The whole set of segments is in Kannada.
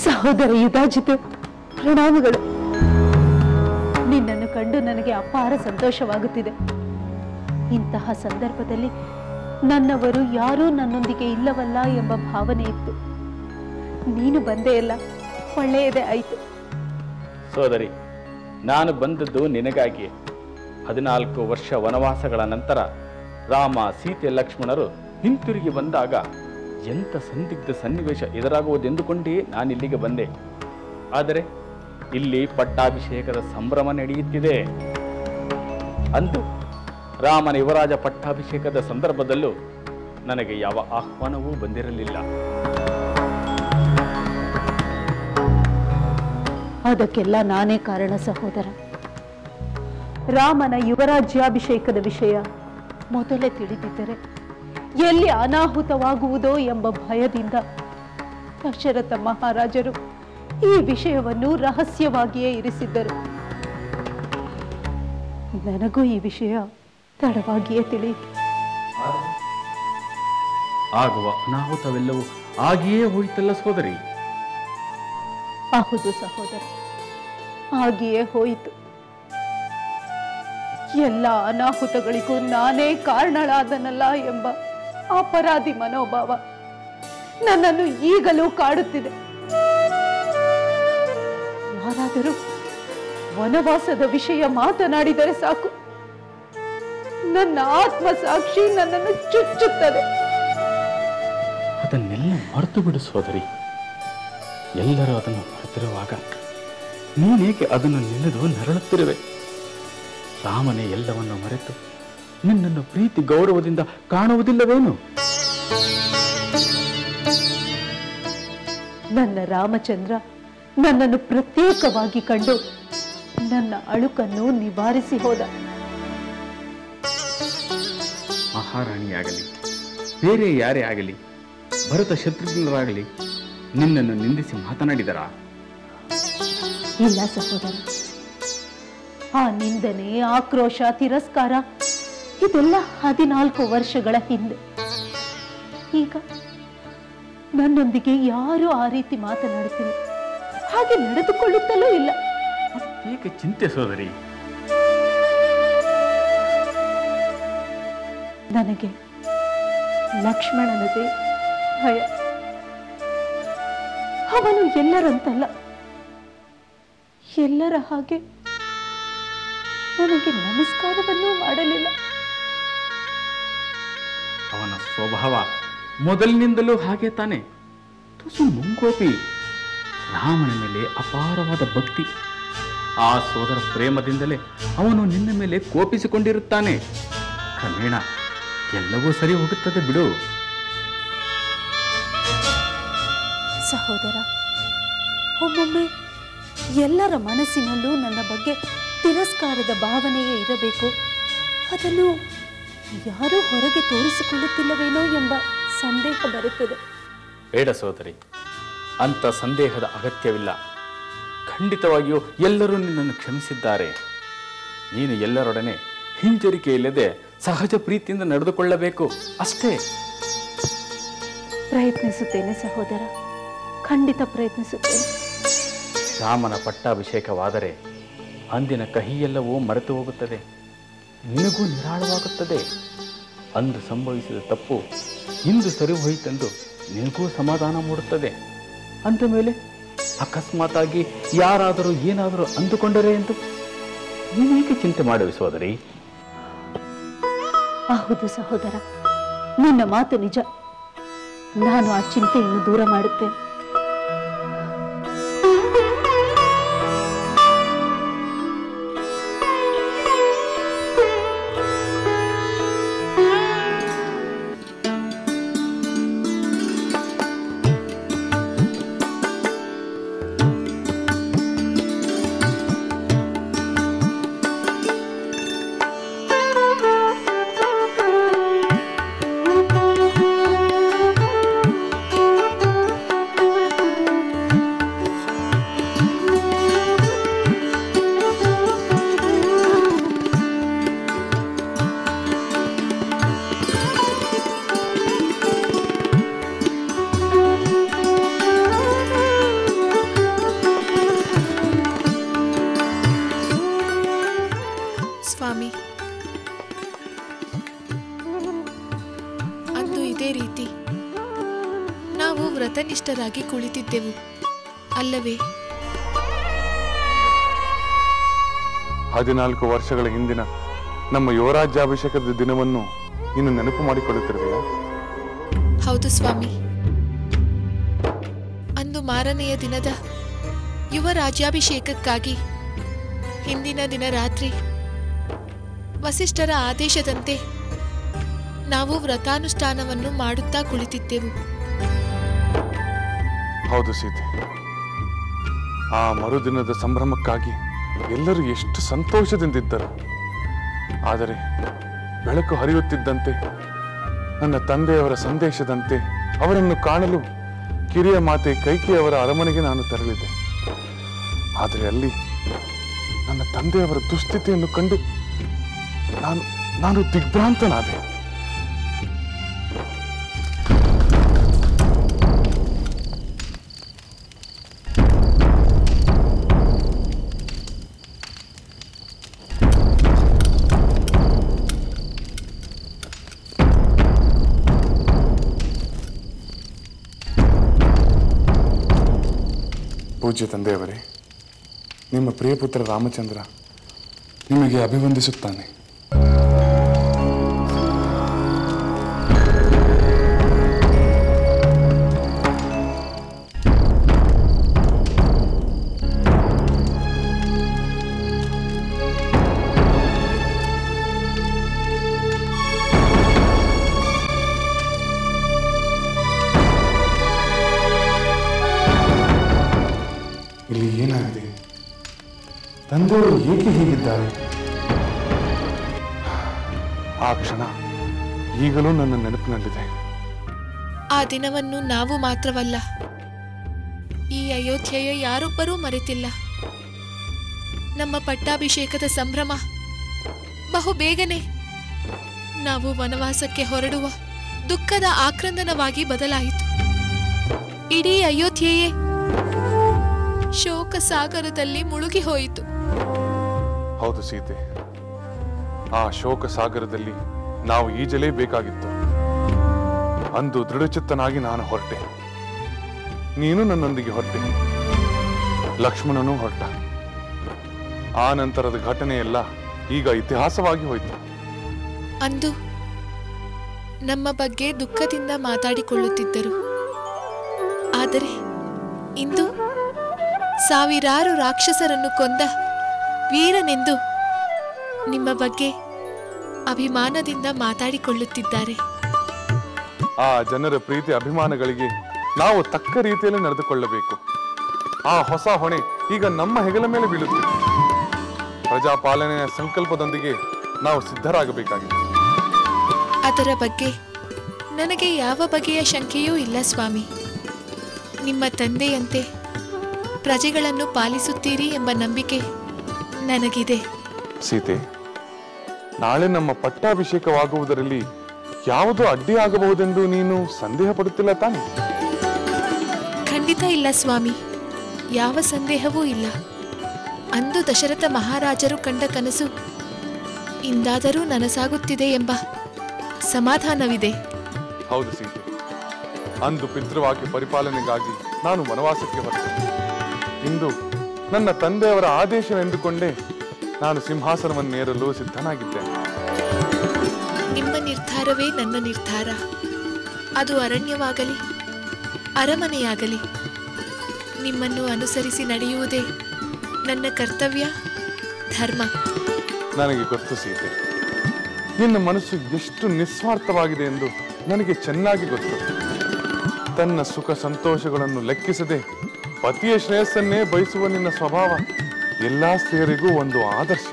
ಸಹೋದರ ಯುಧಾಜಿತ್, ಪ್ರಣಾಮಗಳು. ನಿನ್ನನ್ನು ಕಂಡು ನನಗೆ ಅಪಾರ ಸಂತೋಷವಾಗುತ್ತಿದೆ. ಇಂತಹ ಸಂದರ್ಭದಲ್ಲಿ ನನ್ನವರು ಯಾರೂ ನನ್ನೊಂದಿಗೆ ಇಲ್ಲವಲ್ಲ ಎಂಬ ಭಾವನೆ ಇತ್ತು. ನೀನು ಬಂದೇ ಇಲ್ಲ, ಒಳ್ಳೆಯದೇ ಆಯಿತು. ಸೋದರಿ, ನಾನು ಬಂದದ್ದು ನಿನಗಾಗಿ. 14 ವರ್ಷ ವನವಾಸಗಳ ನಂತರ ರಾಮ, ಸೀತೆ, ಲಕ್ಷ್ಮಣರು ಹಿಂತಿರುಗಿ ಬಂದಾಗ ಎಂಥ ಸಂದಿಗ್ಧ ಸನ್ನಿವೇಶ ಎದುರಾಗುವುದೆಂದುಕೊಂಡೇ ನಾನಿಲ್ಲಿಗೆ ಬಂದೆ. ಆದರೆ ಇಲ್ಲಿ ಪಟ್ಟಾಭಿಷೇಕದ ಸಂಭ್ರಮ ನಡೆಯುತ್ತಿದೆ. ಅಂದು ರಾಮನ ಯುವರಾಜ ಪಟ್ಟಾಭಿಷೇಕದ ಸಂದರ್ಭದಲ್ಲೂ ನನಗೆ ಯಾವ ಆಹ್ವಾನವೂ ಬಂದಿರಲಿಲ್ಲ. ಅದಕ್ಕೆಲ್ಲ ನಾನೇ ಕಾರಣ ಸಹೋದರ. ರಾಮನ ಯುವರಾಜ್ಯಾಭಿಷೇಕದ ವಿಷಯ ಮೊದಲೇ ತಿಳಿದಿದ್ದರೆ ಎಲ್ಲಿ ಅನಾಹುತವಾಗುವುದೋ ಎಂಬ ಭಯದಿಂದ ದಶರಥ ಮಹಾರಾಜರು ಈ ವಿಷಯವನ್ನು ರಹಸ್ಯವಾಗಿಯೇ ಇರಿಸಿದ್ದರು. ನನಗೂ ಈ ವಿಷಯ ತಡವಾಗಿಯೇ ತಿಳಿಯಿತು. ಆಗುವ ಅನಾಹುತವೆಲ್ಲವೂ ಆಗಿಯೇ ಹೋಯಿತಲ್ಲ ಸೋದರಿ? ಹೌದು ಸಹೋದರ, ಹಾಗೆಯೇ ಹೋಯಿತು. ಎಲ್ಲ ಅನಾಹುತಗಳಿಗೂ ನಾನೇ ಕಾರಣಳಾದನಲ್ಲ ಎಂಬ ಅಪರಾಧಿ ಮನೋಭಾವ ನನ್ನನ್ನು ಈಗಲೂ ಕಾಡುತ್ತಿದೆ. ಯಾರಾದರೂ ವನವಾಸದ ವಿಷಯ ಮಾತನಾಡಿದರೆ ಸಾಕು, ನನ್ನ ಆತ್ಮಸಾಕ್ಷಿ ನನ್ನನ್ನು ಚುಚ್ಚುತ್ತದೆ. ಅದನ್ನೆಲ್ಲ ಮರೆತು ಬಿಡು ಸೋದರಿ. ಎಲ್ಲರೂ ಅದನ್ನು ಮರೆತಿರುವಾಗ ನೀನೇಕೆ ಅದನ್ನು ನೆನೆದು ನರಳುತ್ತಿರುವೆ? ರಾಮನೇ ಎಲ್ಲವನ್ನು ಮರೆತು ನಿನ್ನನ್ನು ಪ್ರೀತಿ ಗೌರವದಿಂದ ಕಾಣುವುದಿಲ್ಲವೇನು? ನನ್ನ ರಾಮಚಂದ್ರ ನನ್ನನ್ನು ಪ್ರತ್ಯೇಕವಾಗಿ ಕಂಡು ನನ್ನ ಅಳುಕನ್ನು ನಿವಾರಿಸಿ ಹೋದ. ಮಹಾರಾಣಿಯಾಗಲಿ, ಬೇರೆ ಯಾರೇ ಆಗಲಿ, ಭರತ ಶತ್ರುಘ್ನರಾಗಲಿ ನಿನ್ನನ್ನು ನಿಂದಿಸಿ ಮಾತನಾಡಿದರಾ? ಇಲ್ಲ ಸಹೋದರ. ಆ ನಿಂದನೆ, ಆಕ್ರೋಶ, ತಿರಸ್ಕಾರ ಇದೆಲ್ಲ 14 ವರ್ಷಗಳ ಹಿಂದೆ. ಈಗ ನನ್ನೊಂದಿಗೆ ಯಾರೂ ಆ ರೀತಿ ಮಾತನಾಡುತ್ತಿಲ್ಲ, ಹಾಗೆ ನಡೆದುಕೊಳ್ಳುತ್ತಲೂ ಇಲ್ಲ. ಏಕೆ ಚಿಂತೆ ಸೋದರಿ? ನನಗೆ ಲಕ್ಷ್ಮಣನದೇ ಭಯ. ಅವನು ಎಲ್ಲರಂತಲ್ಲ, ಎಲ್ಲರ ಹಾಗೆ ನನಗೆ ನಮಸ್ಕಾರವನ್ನೂ ಮಾಡಲಿಲ್ಲ. ಅವನ ಸ್ವಭಾವ ಮೊದಲಿನಿಂದಲೂ ಹಾಗೆ ತಾನೆ. ತುಸು ಮುಂಗೋಪಿ. ರಾಮನ ಮೇಲೆ ಅಪಾರವಾದ ಭಕ್ತಿ. ಆ ಸೋದರ ಪ್ರೇಮದಿಂದಲೇ ಅವನು ನಿನ್ನ ಮೇಲೆ ಕೋಪಿಸಿಕೊಂಡಿರುತ್ತಾನೆ. ಕ್ರಮೇಣ ಎಲ್ಲವೂ ಸರಿ ಹೋಗುತ್ತದೆ ಬಿಡು. ಸಹೋದರ, ಒಮ್ಮೊಮ್ಮೆ ಎಲ್ಲರ ಮನಸ್ಸಿನಲ್ಲೂ ನನ್ನ ಬಗ್ಗೆ ತಿರಸ್ಕಾರದ ಭಾವನೆಯೇ ಇರಬೇಕು. ಅದನ್ನು ಯಾರೂ ಹೊರಗೆ ತೋರಿಸಿಕೊಳ್ಳುತ್ತಿಲ್ಲವೇನೋ ಎಂಬ ಸಂದೇಹ ಬರುತ್ತದೆ. ಬೇಡ ಸೋದರಿ, ಅಂತ ಸಂದೇಹದ ಅಗತ್ಯವಿಲ್ಲ. ಖಂಡಿತವಾಗಿಯೂ ಎಲ್ಲರೂ ನಿನ್ನನ್ನು ಕ್ಷಮಿಸಿದ್ದಾರೆ. ನೀನು ಎಲ್ಲರೊಡನೆ ಹಿಂಜರಿಕೆ ಇಲ್ಲದೆ ಸಹಜ ಪ್ರೀತಿಯಿಂದ ನಡೆದುಕೊಳ್ಳಬೇಕು ಅಷ್ಟೇ. ಪ್ರಯತ್ನಿಸುತ್ತೇನೆ ಸಹೋದರ, ಖಂಡಿತ ಪ್ರಯತ್ನಿಸುತ್ತೇನೆ. ರಾಮನ ಪಟ್ಟಾಭಿಷೇಕವಾದರೆ ಅಂದಿನ ಕಹಿಯೆಲ್ಲವೂ ಮರೆತು ಹೋಗುತ್ತದೆ. ನಿನಗೂ ನಿರಾಳವಾಗುತ್ತದೆ. ಅಂದು ಸಂಭವಿಸಿದ ತಪ್ಪು ಇಂದು ಸರಿ ಹೋಯಿತೆಂದು ನಿನಗೂ ಸಮಾಧಾನ ಮೂಡುತ್ತದೆ. ಅಂದ ಮೇಲೆ ಅಕಸ್ಮಾತಾಗಿ ಯಾರಾದರೂ ಏನಾದರೂ ಅಂದುಕೊಂಡರೆ ಎಂದು ನೀನೇಕೆ ಚಿಂತೆ ಮಾಡುವೆ ಸೋದರಿ? ಹೌದು ಸಹೋದರ, ನಿನ್ನ ಮಾತು ನಿಜ. ನಾನು ಆ ಚಿಂತೆಯನ್ನು ದೂರ ಮಾಡುತ್ತೇನೆ. ಸ್ವಾಮಿ, ಅಂದು ಇದೇ ರೀತಿ ನಾವು ವ್ರತನಿಷ್ಠರಾಗಿ ಕುಳಿತಿದ್ದೆವು ಅಲ್ಲವೇ? 14 ವರ್ಷಗಳ ಹಿಂದಿನ ನಮ್ಮ ಯುವರಾಜ್ಯಾಭಿಷೇಕದ ದಿನವನ್ನು ಇನ್ನು ನೆನಪು ಮಾಡಿಕೊಳ್ಳುತ್ತಿರುವೆಯಾ? ಹೌದು ಸ್ವಾಮಿ. ಅಂದು ಮಾರನೆಯ ದಿನದ ಯುವ ರಾಜ್ಯಾಭಿಷೇಕಕ್ಕಾಗಿ ಹಿಂದಿನ ದಿನ ರಾತ್ರಿ ವಸಿಷ್ಠರ ಆದೇಶದಂತೆ ನಾವು ವ್ರತಾನುಷ್ಠಾನವನ್ನು ಮಾಡುತ್ತಾ ಕುಳಿತಿದ್ದೆವು. ಹೌದು ಸೀತೆ, ಆ ಮರುದಿನದ ಸಂಭ್ರಮಕ್ಕಾಗಿ ಎಲ್ಲರೂ ಎಷ್ಟು ಸಂತೋಷದಿಂದಿದ್ದರು. ಆದರೆ ಬೆಳಕು ಹರಿಯುತ್ತಿದ್ದಂತೆ ನನ್ನ ತಂದೆಯವರ ಸಂದೇಶದಂತೆ ಅವರನ್ನು ಕಾಣಲು ಕಿರಿಯ ಮಾತೆ ಕೈಕೆಯವರ ಅರಮನೆಗೆ ನಾನು ತೆರಳಿದೆ. ಆದರೆ ಅಲ್ಲಿ ನನ್ನ ತಂದೆಯವರ ದುಸ್ಥಿತಿಯನ್ನು ಕಂಡು ನಾನು ದಿಗ್ಭ್ರಾಂತನಾದೆ. ಪೂಜ್ಯ ತಂದೆಯವರೇ, ನಿಮ್ಮ ಪ್ರಿಯಪುತ್ರ ರಾಮಚಂದ್ರ ನಿಮಗೆ ಅಭಿವಂದಿಸುತ್ತಾನೆ. ಇಲ್ಲಿ ಏನಾಗಿದೆ? ತಂದೆಯವರು ಏಕೆ ಹೀಗಿದ್ದಾರೆ? ಆ ಕ್ಷಣ ಈಗಲೂ ನನ್ನ ನೆನಪಿನಲ್ಲಿದೆ. ಆ ದಿನವನ್ನು ನಾವು ಮಾತ್ರವಲ್ಲ, ಈ ಅಯೋಧ್ಯೆಯ ಯಾರೊಬ್ಬರೂ ಮರೆತಿಲ್ಲ. ನಮ್ಮ ಪಟ್ಟಾಭಿಷೇಕದ ಸಂಭ್ರಮ ಬಹುಬೇಗನೆ ನಾವು ವನವಾಸಕ್ಕೆ ಹೊರಡುವ ದುಃಖದ ಆಕ್ರಂದನವಾಗಿ ಬದಲಾಯಿತು. ಇಡೀ ಅಯೋಧ್ಯೆಯೇ ಶೋಕ ಸಾಗರದಲ್ಲಿ ಮುಳುಗಿ ಹೋಯಿತು. ಹೌದು ಸೀತೆ, ಆ ಶೋಕ ಸಾಗರದಲ್ಲಿ ನಾವು ಈಜಲೇಬೇಕಾಗಿತ್ತು. ಅಂದು ದೃಢಚಿತ್ತನಾಗಿ ನಾನು ಹೊರಟೆ. ನೀನು ನನ್ನೊಂದಿಗೆ ಹೊರಟೆ, ಲಕ್ಷ್ಮಣನೂ ಹೊರಟ. ಆ ನಂತರದ ಘಟನೆಯೆಲ್ಲ ಈಗ ಇತಿಹಾಸವಾಗಿ ಹೋಯಿತು. ಅಂದು ನಮ್ಮ ಬಗ್ಗೆ ದುಃಖದಿಂದ ಮಾತಾಡಿಕೊಳ್ಳುತ್ತಿದ್ದರು. ಆದರೆ ಇಂದು ಸಾವಿರಾರು ರಾಕ್ಷಸರನ್ನು ಕೊಂದ ವೀರನೆಂದು ನಿಮ್ಮ ಬಗ್ಗೆ ಅಭಿಮಾನದಿಂದ ಮಾತಾಡಿಕೊಳ್ಳುತ್ತಿದ್ದಾರೆ. ಆ ಜನರ ಪ್ರೀತಿ ಅಭಿಮಾನಗಳಿಗೆ ನಾವು ತಕ್ಕ ರೀತಿಯಲ್ಲಿ ನಡೆದುಕೊಳ್ಳಬೇಕು. ಆ ಹೊಸ ಹೊಣೆ ಈಗ ನಮ್ಮ ಹೆಗಲ ಮೇಲೆ ಬೀಳುತ್ತಿದೆ. ಪ್ರಜಾಪಾಲನೆಯ ಸಂಕಲ್ಪದೊಂದಿಗೆ ನಾವು ಸಿದ್ಧರಾಗಬೇಕಾಗಿದೆ. ಅದರ ಬಗ್ಗೆ ನನಗೆ ಯಾವ ಬಗೆಯ ಶಂಕೆಯೂ ಇಲ್ಲ ಸ್ವಾಮಿ. ನಿಮ್ಮ ತಂದೆಯಂತೆ ಪ್ರಜೆಗಳನ್ನು ಪಾಲಿಸುತ್ತೀರಿ ಎಂಬ ನಂಬಿಕೆ ನನಗಿದೆ. ಸೀತೆ, ನಾಳೆ ನಮ್ಮ ಪಟ್ಟಾಭಿಷೇಕವಾಗುವುದರಲ್ಲಿ ಯಾವುದೋ ಅಡ್ಡಿಯಾಗಬಹುದೆಂದು ನೀನು ಸಂದೇಹ ಪಡುತ್ತಿಲ್ಲ ತಾನೆ? ಖಂಡಿತ ಇಲ್ಲ ಸ್ವಾಮಿ, ಯಾವ ಸಂದೇಹವೂ ಇಲ್ಲ. ಅಂದು ದಶರಥ ಮಹಾರಾಜರು ಕಂಡ ಕನಸು ಇಂದಾದರೂ ನನಸಾಗುತ್ತಿದೆ ಎಂಬ ಸಮಾಧಾನವಿದೆ. ಹೌದು ಸೀತೆ, ಅಂದು ಪಿತೃವಾಕ್ಯ ಪರಿಪಾಲನೆಗಾಗಿ ನಾನು ವನವಾಸಕ್ಕೆ ಹೊರಟೆ. ಇಂದು ನನ್ನ ತಂದೆಯವರ ಆದೇಶವೆಂದುಕೊಂಡೇ ನಾನು ಸಿಂಹಾಸನವನ್ನೇರಲು ಸಿದ್ಧನಾಗಿದ್ದೇನೆ. ನಿಮ್ಮ ನಿರ್ಧಾರವೇ ನನ್ನ ನಿರ್ಧಾರ. ಅದು ಅರಣ್ಯವಾಗಲಿ ಅರಮನೆಯಾಗಲಿ, ನಿಮ್ಮನ್ನು ಅನುಸರಿಸಿ ನಡೆಯುವುದೇ ನನ್ನ ಕರ್ತವ್ಯ, ಧರ್ಮ. ನನಗೆ ಗೊತ್ತು ಸೀತೆ, ನಿನ್ನ ಮನಸ್ಸು ಎಷ್ಟು ನಿಸ್ವಾರ್ಥವಾಗಿದೆ ಎಂದು ನನಗೆ ಚೆನ್ನಾಗಿ ಗೊತ್ತು. ತನ್ನ ಸುಖ ಸಂತೋಷಗಳನ್ನು ಲೆಕ್ಕಿಸದೆ ಪತಿಯ ಶ್ರೇಯಸ್ಸನ್ನೇ ಬಯಸುವ ನಿನ್ನ ಸ್ವಭಾವ ಎಲ್ಲಾ ಸ್ತ್ರೀಯರಿಗೂ ಒಂದು ಆದರ್ಶ.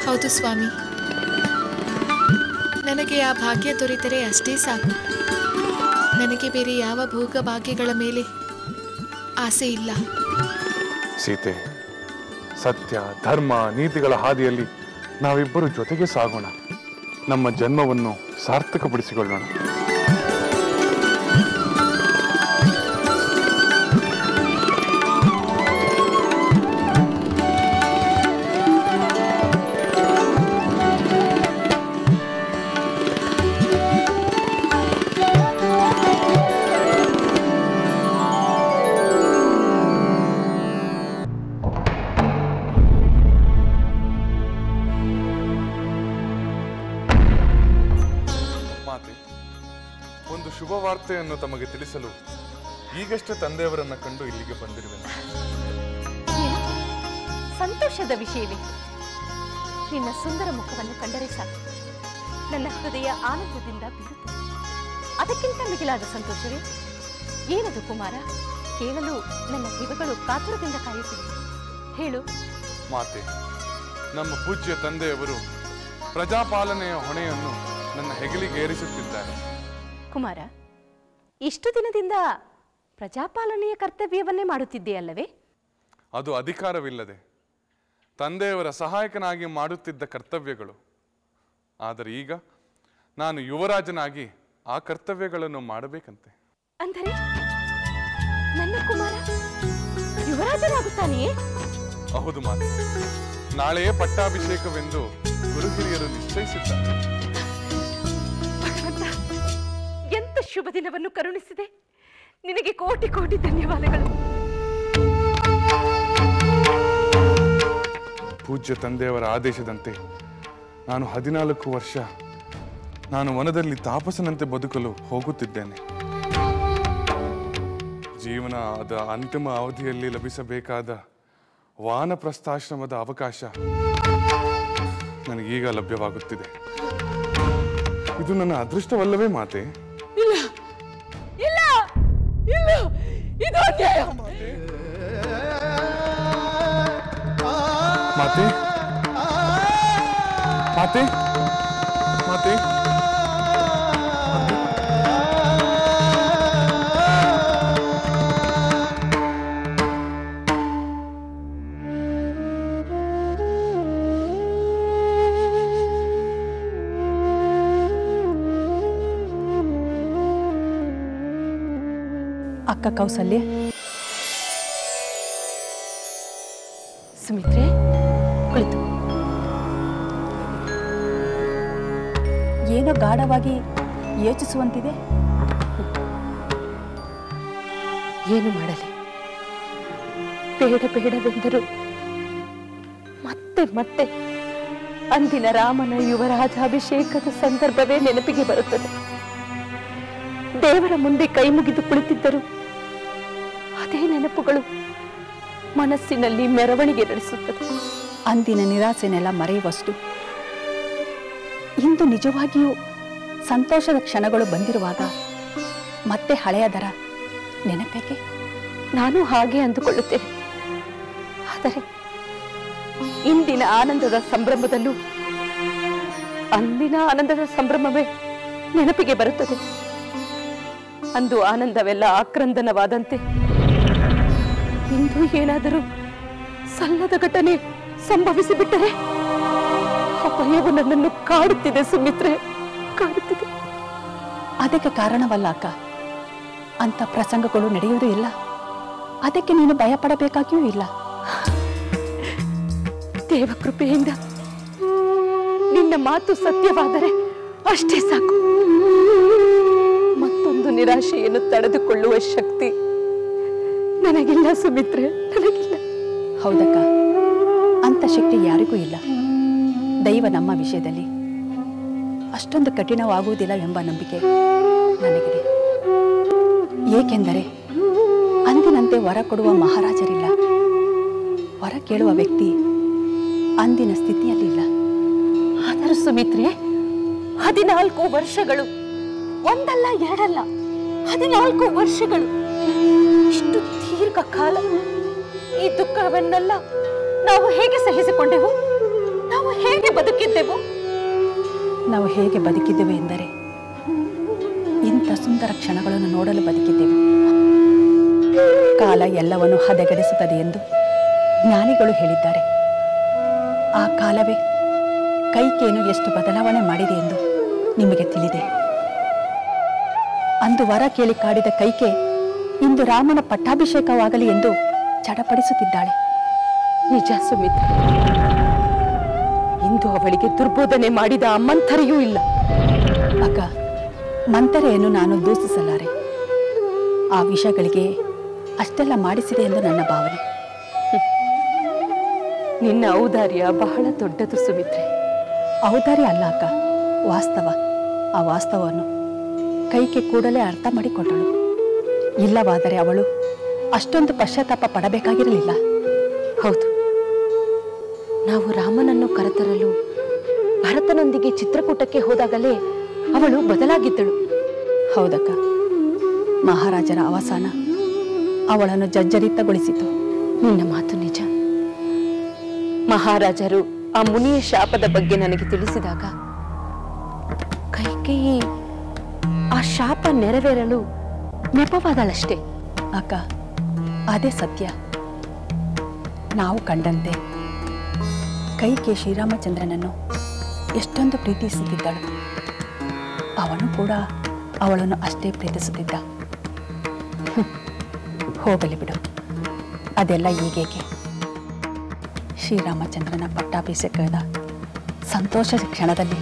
ಹೌದು ಸ್ವಾಮಿ, ನನಗೆ ಆ ಭಾಗ್ಯ ದೊರೆತರೆ ಅಷ್ಟೇ ಸಾಕು. ನನಗೆ ಬೇರೆ ಯಾವ ಭೋಗ ಭಾಗ್ಯಗಳ ಮೇಲೆ ಆಸೆ ಇಲ್ಲ. ಸೀತೆ, ಸತ್ಯ, ಧರ್ಮ, ನೀತಿಗಳ ಹಾದಿಯಲ್ಲಿ ನಾವಿಬ್ಬರು ಜೊತೆಗೆ ಸಾಗೋಣ. ನಮ್ಮ ಜನ್ಮವನ್ನು ಸಾರ್ಥಕಪಡಿಸಿಕೊಳ್ಳೋಣ. ಶುಭ ವಾರ್ತೆಯನ್ನು ತಮಗೆ ತಿಳಿಸಲು ಈಗಷ್ಟೇ ತಂದೆಯವರನ್ನ ಕಂಡು ಇಲ್ಲಿಗೆ ಬಂದಿರುವೆ. ಸಂತೋಷದ ವಿಷಯವೇ. ನಿನ್ನ ಸುಂದರ ಮುಖವನ್ನು ಕಂಡರೆ ಸಾಕು, ನನ್ನ ಹೃದಯ ಆನಂದದಿಂದ ಬೀಳುತ್ತದೆ. ಅದಕ್ಕಿಂತ ಮಿಗಿಲಾದ ಸಂತೋಷವೇ? ಏನದು ಕುಮಾರ? ಕೇಳಲು ನನ್ನ ಕಿವಿಗಳು ಕಾತುರದಿಂದ ಕಾಯುತ್ತಿವೆ. ಹೇಳು. ಮಾತೆ, ನಮ್ಮ ಪೂಜ್ಯ ತಂದೆಯವರು ಪ್ರಜಾಪಾಲನೆಯ ಹೊಣೆಯನ್ನು ನನ್ನ ಹೆಗಲಿಗೇರಿಸುತ್ತಿದ್ದಾರೆ. ಕುಮಾರ, ಇಷ್ಟು ದಿನದಿಂದ ಪ್ರಜಾಪಾಲನೆಯ ಕರ್ತವ್ಯವನ್ನೇ ಮಾಡುತ್ತಿದ್ದೆಯಲ್ಲವೇ? ಅದು ಅಧಿಕಾರವಿಲ್ಲದೆ ತಂದೆಯವರ ಸಹಾಯಕನಾಗಿ ಮಾಡುತ್ತಿದ್ದ ಕರ್ತವ್ಯಗಳು. ಆದರೆ ಈಗ ನಾನು ಯುವರಾಜನಾಗಿ ಆ ಕರ್ತವ್ಯಗಳನ್ನು ಮಾಡಬೇಕಂತೆ. ಅಂದರೆ ನನ್ನ ಕುಮಾರ ಯುವರಾಜನಾಗುತ್ತಾನೆಯೇ? ಹೌದು ಮಾತೆ, ನಾಳೆಯೇ ಪಟ್ಟಾಭಿಷೇಕವೆಂದು ಗುರು ಹಿರಿಯರು ನಿಶ್ಚಯಿಸಿದ್ದಾರೆ. ಭಗವಂತ, ಎಂತ ಶುಭ ದಿನವನ್ನು ಕರುಣಿಸಿದೆ. ನಿನಗೆ ಕೋಟಿ ಕೋಟಿ ಧನ್ಯವಾದಗಳು. ಪೂಜ್ಯ ತಂದೆಯವರ ಆದೇಶದಂತೆ ನಾನು 14 ವರ್ಷ ನಾನು ವನದಲ್ಲಿ ತಾಪಸನಂತೆ ಬದುಕಲು ಹೋಗುತ್ತಿದ್ದೇನೆ. ಜೀವನದ ಅಂತಿಮ ಅವಧಿಯಲ್ಲಿ ಲಭಿಸಬೇಕಾದ ವಾನಪ್ರಸ್ಥಾಶ್ರಮದ ಅವಕಾಶ ನನಗೀಗ ಲಭ್ಯವಾಗುತ್ತಿದೆ. ಇದು ನನ್ನ ಅದೃಷ್ಟವಲ್ಲವೇ ಮಾತೆ? ಇಲ್ಲ ಇಲ್ಲ ಇಲ್ಲ, ಇದು ಅನ್ಯಾಯ. ಮಾತೆ ಮಾತೆ ಮಾತೆ ಅಕ್ಕ ಕೌಸಲ್ಯ. ಸುಮಿತ್ರೆ, ಕುಳಿತು. ಏನೋ ಗಾಢವಾಗಿ ಯೋಚಿಸುವಂತಿದೆ. ಏನು ಮಾಡಲಿ? ಬೇಡ ಬೇಡವೆಂದರು ಮತ್ತೆ ಮತ್ತೆ ಅಂದಿನ ರಾಮನ ಯುವರಾಜಾಭಿಷೇಕದ ಸಂದರ್ಭವೇ ನೆನಪಿಗೆ ಬರುತ್ತದೆ. ದೇವರ ಮುಂದೆ ಕೈ ಮುಗಿದು ಕುಳಿತಿದ್ದರು ಅದೇ ನೆನಪುಗಳು ಮನಸ್ಸಿನಲ್ಲಿ ಮೆರವಣಿಗೆ ನಡೆಸುತ್ತದೆ. ಅಂದಿನ ನಿರಾಸೆನೆಲ್ಲ ಮರೆಯುವಷ್ಟು ಇಂದು ನಿಜವಾಗಿಯೂ ಸಂತೋಷದ ಕ್ಷಣಗಳು ಬಂದಿರುವಾಗ ಮತ್ತೆ ಹಳೆಯ ದರ ನೆನಪೇಕೆ? ನಾನು ಹಾಗೆ ಅಂದುಕೊಳ್ಳುತ್ತೇನೆ. ಆದರೆ ಇಂದಿನ ಆನಂದದ ಸಂಭ್ರಮದಲ್ಲೂ ಅಂದಿನ ಆನಂದದ ಸಂಭ್ರಮವೇ ನೆನಪಿಗೆ ಬರುತ್ತದೆ. ಅಂದು ಆನಂದವೆಲ್ಲ ಆಕ್ರಂದನವಾದಂತೆ ಇಂದು ಏನಾದರೂ ಸಲ್ಲದ ಘಟನೆ ಸಂಭವಿಸಿಬಿಟ್ಟರೆ ಆ ಭಯವು ನನ್ನನ್ನು ಕಾಡುತ್ತಿದೆ ಸುಮಿತ್ರೆ, ಕಾಡುತ್ತಿದೆ. ಅದಕ್ಕೆ ಕಾರಣವಲ್ಲ ಅಕ್ಕ, ಅಂತ ಪ್ರಸಂಗಗಳು ನಡೆಯುವುದೂ ಇಲ್ಲ. ಅದಕ್ಕೆ ನೀನು ಭಯ ಪಡಬೇಕಾಗಿಯೂ ಇಲ್ಲ. ದೇವಕೃಪೆಯಿಂದ ನಿನ್ನ ಮಾತು ಸತ್ಯವಾದರೆ ಅಷ್ಟೇ ಸಾಕು. ಮತ್ತೊಂದು ನಿರಾಶೆಯನ್ನು ತಡೆದುಕೊಳ್ಳುವ ಶಕ್ತಿ ನನಗಿಲ್ಲ ಸುಮಿತ್ರೆ, ನನಗಿಲ್ಲ. ಹೌದಕ್ಕ, ಅಂತ ಶಕ್ತಿ ಯಾರಿಗೂ ಇಲ್ಲ. ದೈವ ನಮ್ಮ ವಿಷಯದಲ್ಲಿ ಅಷ್ಟೊಂದು ಕಠಿಣವಾಗುವುದಿಲ್ಲ ಎಂಬ ನಂಬಿಕೆ ನನಗಿದೆ. ಏಕೆಂದರೆ ಅಂದಿನಂತೆ ವರ ಕೊಡುವ ಮಹಾರಾಜರಿಲ್ಲ. ವರ ಕೇಳುವ ವ್ಯಕ್ತಿ ಅಂದಿನ ಸ್ಥಿತಿಯಲ್ಲಿಲ್ಲ. ಆದರೂ ಸುಮಿತ್ರೆ, 14 ವರ್ಷಗಳು, ಒಂದಲ್ಲ ಎರಡಲ್ಲ, 14 ವರ್ಷಗಳು, ಇಷ್ಟು ದೀರ್ಘಕಾಲ ಈ ದುಃಖವನ್ನೆಲ್ಲ ನಾವು ಹೇಗೆ ಸಹಿಸಿಕೊಂಡೆವು? ನಾವು ಹೇಗೆ ಬದುಕಿದ್ದೆವು? ನಾವು ಹೇಗೆ ಬದುಕಿದ್ದೆವು ಎಂದರೆ ಇಂಥ ಸುಂದರ ಕ್ಷಣಗಳನ್ನು ನೋಡಲು ಬದುಕಿದ್ದೆವು. ಕಾಲ ಎಲ್ಲವನ್ನು ಹದಗೆಡಿಸುತ್ತದೆ ಎಂದು ಜ್ಞಾನಿಗಳು ಹೇಳಿದ್ದಾರೆ. ಆ ಕಾಲವೇ ಕೈಕೇಯನ್ನು ಎಷ್ಟು ಬದಲಾವಣೆ ಮಾಡಿದೆ ಎಂದು ನಿಮಗೆ ತಿಳಿದೆ. ಅಂದು ವರ ಕೇಳಿ ಕಾಡಿದ ಕೈಕೆ ಇಂದು ರಾಮನ ಪಟ್ಟಾಭಿಷೇಕವಾಗಲಿ ಎಂದು ಚಡಪಡಿಸುತ್ತಿದ್ದಾಳೆ. ನಿಜ ಸುಮಿತ್ರ, ಇಂದು ಅವಳಿಗೆ ದುರ್ಬೋಧನೆ ಮಾಡಿದ ಆ ಮಂಥರೆಯೂ ಇಲ್ಲ. ಅಕ್ಕ, ಮಂಥರೆಯನ್ನು ನಾನು ದೂಷಿಸಲಾರೆ. ಆ ವಿಷಯಗಳಿಗೆ ಅಷ್ಟೆಲ್ಲ ಮಾಡಿಸಿದೆ ಎಂದು ನನ್ನ ಭಾವನೆ. ನಿನ್ನ ಔದಾರ್ಯ ಬಹಳ ದೊಡ್ಡದು ಸುಮಿತ್ರೆ. ಔದಾರ್ಯ ಅಲ್ಲ ಅಕ್ಕ, ವಾಸ್ತವ. ಆ ವಾಸ್ತವವನ್ನು ಕೈಕೆ ಕೂಡಲೇ ಅರ್ಥ ಮಾಡಿಕೊಟ್ಟಳು. ಇಲ್ಲವಾದರೆ ಅವಳು ಅಷ್ಟೊಂದು ಪಶ್ಚಾತ್ತಾಪ ಪಡಬೇಕಾಗಿರಲಿಲ್ಲ. ಹೌದು, ನಾವು ರಾಮನನ್ನು ಕರೆತರಲು ಭರತನೊಂದಿಗೆ ಚಿತ್ರಕೂಟಕ್ಕೆ ಹೋದಾಗಲೇ ಅವಳು ಬದಲಾಗಿದ್ದಳು. ಹೌದಕ್ಕ, ಮಹಾರಾಜರ ಅವಸಾನ ಅವಳನ್ನು ಜರ್ಜರಿತಗೊಳಿಸಿತು. ನಿನ್ನ ಮಾತು ನಿಜ. ಮಹಾರಾಜರು ಆ ಮುನಿಯ ಶಾಪದ ಬಗ್ಗೆ ನನಗೆ ತಿಳಿಸಿದಾಗ ಕೈಕೇಯಿ ಆ ಶಾಪ ನೆರವೇರಲು ನೆಪವಾದಳಷ್ಟೇ. ಅಕ್ಕ, ಅದೇ ಸತ್ಯ. ನಾವು ಕಂಡಂತೆ ಕೈಕೆ ಶ್ರೀರಾಮಚಂದ್ರನನ್ನು ಎಷ್ಟೊಂದು ಪ್ರೀತಿಸುತ್ತಿದ್ದಳು. ಅವನು ಕೂಡ ಅವಳನ್ನು ಅಷ್ಟೇ ಪ್ರೀತಿಸುತ್ತಿದ್ದ. ಹೋಗಲಿ ಬಿಡು, ಅದೆಲ್ಲ ಈಗೇಕೆ. ಶ್ರೀರಾಮಚಂದ್ರನ ಪಟ್ಟಾಭಿಷೇಕದ ಸಂತೋಷ ಕ್ಷಣದಲ್ಲಿ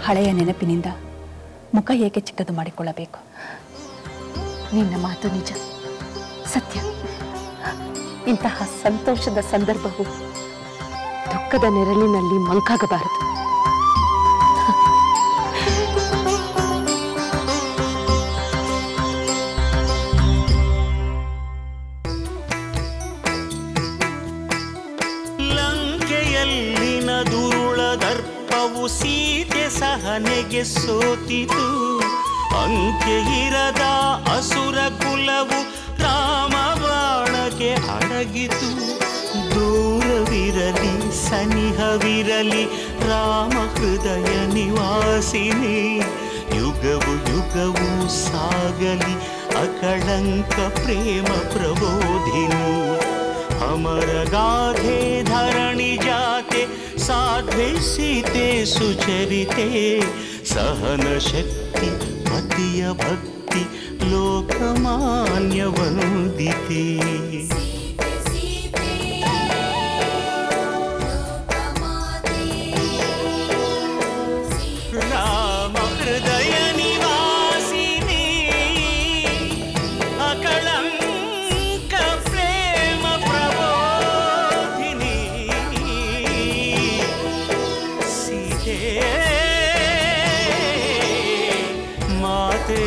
ಹಳೆಯ ನೆನಪಿನಿಂದ ಮುಖ ಏಕೆ ಚಿಕ್ಕದು ಮಾಡಿಕೊಳ್ಳಬೇಕು. ನಿನ್ನ ಮಾತು ನಿಜ, ಸತ್ಯ. ಇಂತಹ ಸಂತೋಷದ ಸಂದರ್ಭವು ದುಃಖದ ನೆರಳಿನಲ್ಲಿ ಮಂಕಾಗಬಾರದು. ಲಂಕೆಯಲ್ಲಿನ ದುರುಳ ದರ್ಪವು ಸೀತೆ ಸಹನೆಗೆ ಸೋತಿತು. ಅಂಕೆ ಇರದ ಅಸುರ ಕುಲವು ರಾಮ ಬಾಣಕ್ಕೆ ಅಡಗಿತು. ದೂರವಿರಲಿ ಸನಿಹವಿರಲಿ ರಾಮ ಹೃದಯ ನಿವಾಸಿನಿ. ಯುಗವು ಯುಗವು ಸಾಗಲಿ ಅಕಳಂಕ ಪ್ರೇಮ ಪ್ರಬೋಧಿನಿ. ಅಮರ ಗಾಧೆ ಧರಣಿ ಜಾತೆ ಸಾಧ್ವೆ ಸೀತೆ ಸುಚರಿತೆ. ಸಹನ ಶಕ್ತಿ ಪತಿಯ ಭಕ್ತಿ ಲೋಕಮಾನ್ಯ ವಂದಿತೆ. ರಾಮ ಹೃದಯ ನಿವಾಸಿನಿ ಅಕಳಂಕ ಪ್ರೇಮ ಪ್ರಬೋಧಿನಿ. ಸೀತೆ ಮಾತೆ